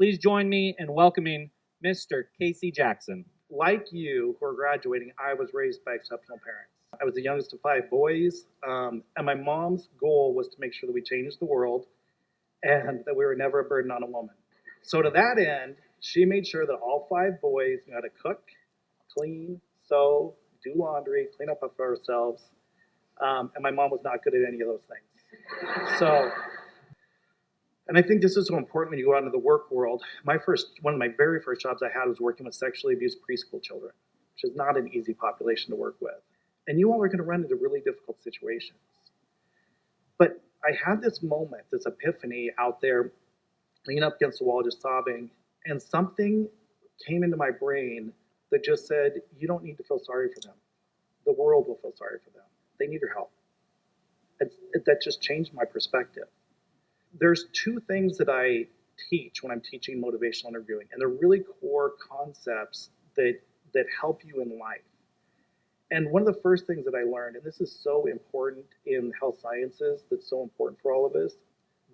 Please join me in welcoming Mr. Casey Jackson. Like you who are graduating, I was raised by exceptional parents. I was the youngest of 5 boys, and my mom's goal was to make sure that we changed the world and that we were never a burden on a woman. So to that end, she made sure that all 5 boys knew how to cook, clean, sew, do laundry, clean up after ourselves, and my mom was not good at any of those things. And I think this is so important when you go out into the work world. One of my very first jobs I had was working with sexually abused preschool children, which is not an easy population to work with. And you all are going to run into really difficult situations. But I had this moment, this epiphany out there, leaning up against the wall, just sobbing, and something came into my brain that just said, you don't need to feel sorry for them. The world will feel sorry for them. They need your help. That just changed my perspective. There's 2 things that I teach when I'm teaching motivational interviewing, and they're really core concepts that help you in life. And one of the first things that I learned, and this is so important in health sciences, that's so important for all of us,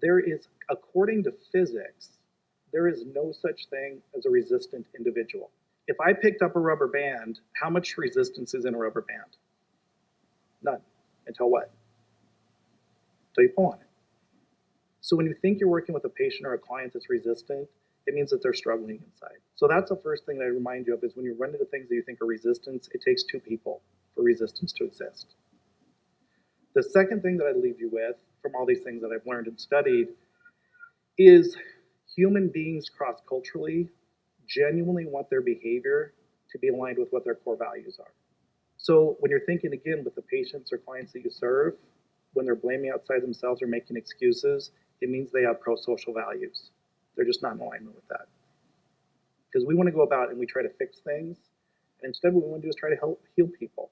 there is, according to physics, there is no such thing as a resistant individual. If I picked up a rubber band, how much resistance is in a rubber band? None. Until what? Until you pull on it. So when you think you're working with a patient or a client that's resistant, it means that they're struggling inside. So that's the first thing that I remind you of, is when you run into things that you think are resistance, it takes 2 people for resistance to exist. The second thing that I leave you with, from all these things that I've learned and studied, is human beings cross-culturally genuinely want their behavior to be aligned with what their core values are. So when you're thinking, again, with the patients or clients that you serve, when they're blaming outside themselves or making excuses, it means they have pro-social values. They're just not in alignment with that. Because we want to go about and we try to fix things, and instead what we want to do is try to help heal people.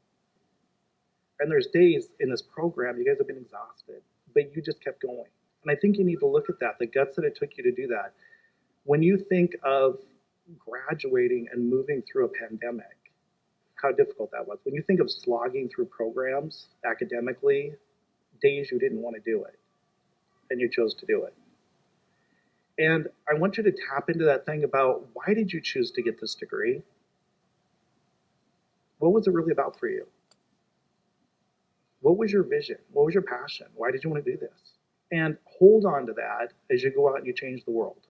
And there's days in this program, you guys have been exhausted, but you just kept going. And I think you need to look at that, the guts that it took you to do that. When you think of graduating and moving through a pandemic, how difficult that was. When you think of slogging through programs academically, days you didn't want to do it, and you chose to do it. And I want you to tap into that thing about, why did you choose to get this degree? What was it really about for you? What was your vision? What was your passion? Why did you want to do this? And hold on to that as you go out and you change the world.